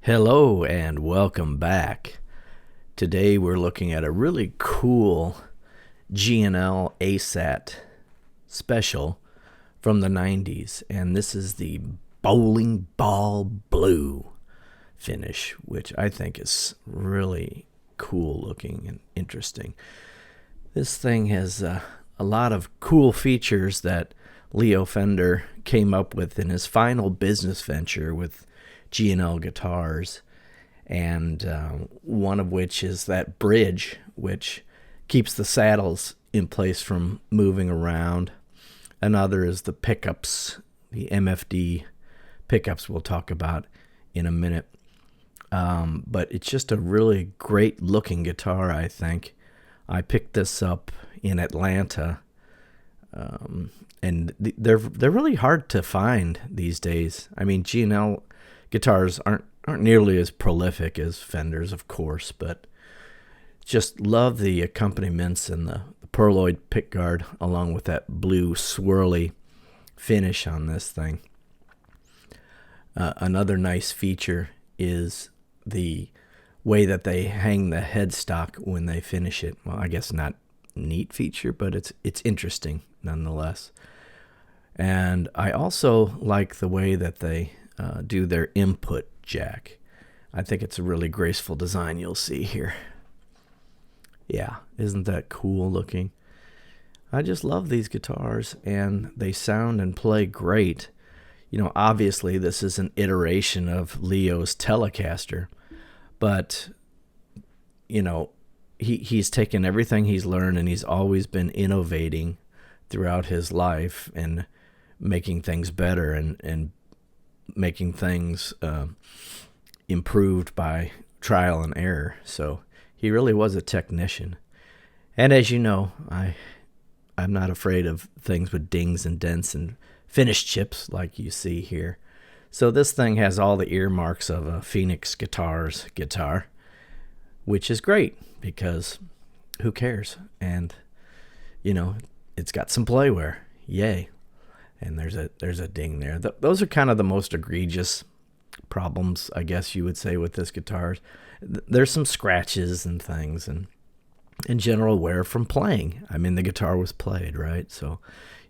Hello and welcome back. Today we're looking at a really cool G&L ASAT special from the 90s, and this is the bowling ball blue finish, which I think is really cool looking and interesting. This thing has a lot of cool features that Leo Fender came up with in his final business venture with G&L guitars, and one of which is that bridge, which keeps the saddles in place from moving around. Another is the pickups, the MFD pickups we'll talk about in a minute. But it's just a really great looking guitar, I think. I picked this up in Atlanta, and they're really hard to find these days. I mean, G&L guitars aren't nearly as prolific as Fenders, of course, but just love the accompaniments and the pearloid pickguard along with that blue swirly finish on this thing. Another nice feature is the way that they hang the headstock when they finish it. Well, I guess not neat feature, but it's interesting nonetheless. And I also like the way that they do their input jack. I think it's a really graceful design you'll see here. Yeah, isn't that cool looking? I just love these guitars, and they sound and play great. You know, obviously this is an iteration of Leo's Telecaster, but you know, he's taken everything he's learned, and he's always been innovating throughout his life and making things better and making things improved by trial and error. So he really was a technician. And as you know, I'm not afraid of things with dings and dents and finish chips like you see here. So this thing has all the earmarks of a Phoenix Guitars guitar, which is great because who cares? And you know, it's got some playware. Yay. And there's a ding there. Those are kind of the most egregious problems, I guess you would say, with this guitar. There's some scratches and things and general wear from playing. I mean, the guitar was played, right? So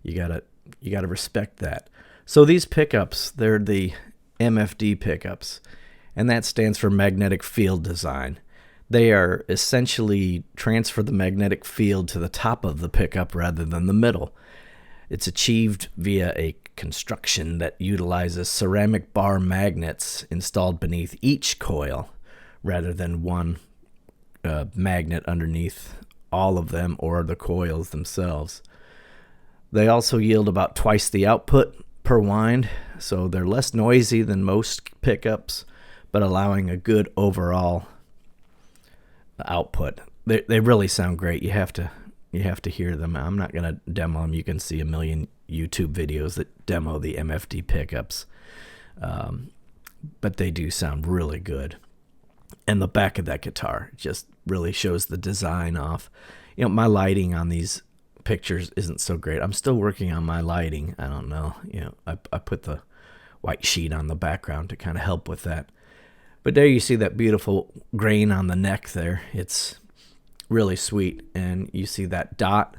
you gotta respect that. So these pickups, they're the MFD pickups, and that stands for magnetic field design. They are essentially transfer the magnetic field to the top of the pickup rather than the middle. It's achieved via a construction that utilizes ceramic bar magnets installed beneath each coil rather than one magnet underneath all of them or the coils themselves. They also yield about twice the output per wind, so they're less noisy than most pickups, but allowing a good overall output. They really sound great. You have to hear them. I'm not going to demo them. You can see a million YouTube videos that demo the MFD pickups. But they do sound really good. And the back of that guitar just really shows the design off. You know, my lighting on these pictures isn't so great. I'm still working on my lighting. I don't know. You know, I put the white sheet on the background to kind of help with that. But there you see that beautiful grain on the neck there. It's really sweet, and you see that dot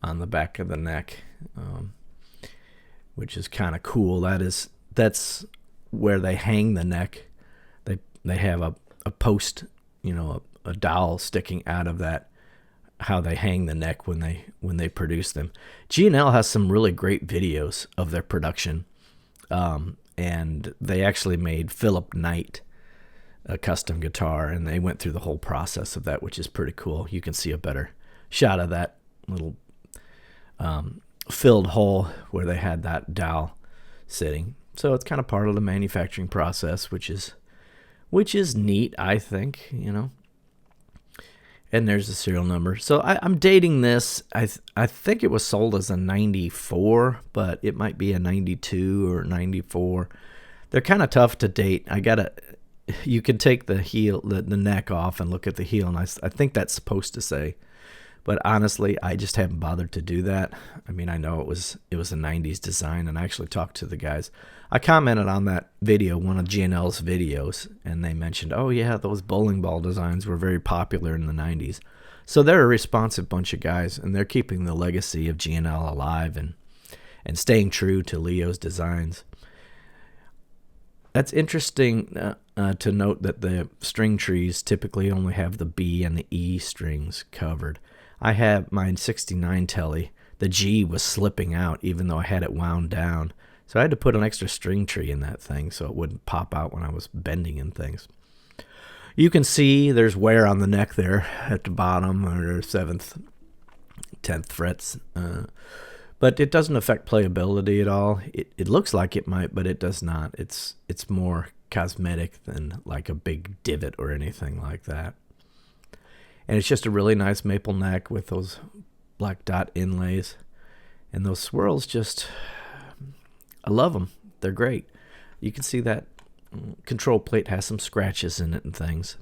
on the back of the neck, which is kind of cool. That's where they hang the neck. They have a post, you know, a dowel sticking out of that. How they hang the neck when they produce them. G&L has some really great videos of their production, and they actually made Philip Knight a custom guitar, and they went through the whole process of that, which is pretty cool. You can see a better shot of that little filled hole where they had that dowel sitting. So it's kind of part of the manufacturing process, which is neat, I think, you know. And there's the serial number. So I'm dating this. I think it was sold as a 94, but it might be a 92 or 94. They're kind of tough to date. You could take the heel, the neck off and look at the heel, and I think that's supposed to say But honestly, I just haven't bothered to do that. I mean, I know it was a 90s design, and I actually talked to the guys. I commented on that video, one of G&L's videos, and they mentioned, oh yeah, those bowling ball designs were very popular in the 90s. So they're a responsive bunch of guys, and they're keeping the legacy of G&L alive and staying true to Leo's designs. That's interesting to note that the string trees typically only have the B and the E strings covered. I have mine 69 telly. The G was slipping out even though I had it wound down. So I had to put an extra string tree in that thing so it wouldn't pop out when I was bending and things. You can see there's wear on the neck there at the bottom, or 7th, 10th frets. But it doesn't affect playability at all. It looks like it might, but it does not. It's more cosmetic than like a big divot or anything like that. And it's just a really nice maple neck with those black dot inlays. And those swirls just, I love them. They're great. You can see that control plate has some scratches in it and things.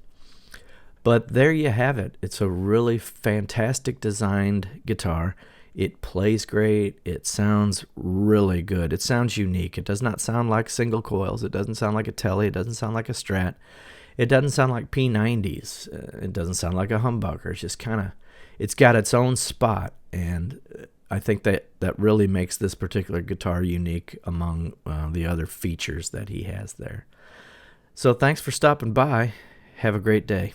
But there you have it. It's a really fantastic designed guitar. It plays great. It sounds really good. It sounds unique. It does not sound like single coils. It doesn't sound like a Telly. It doesn't sound like a Strat. It doesn't sound like P90s. It doesn't sound like a humbucker. It's just kind of, it's got its own spot. And I think that really makes this particular guitar unique among the other features that he has there. So thanks for stopping by. Have a great day.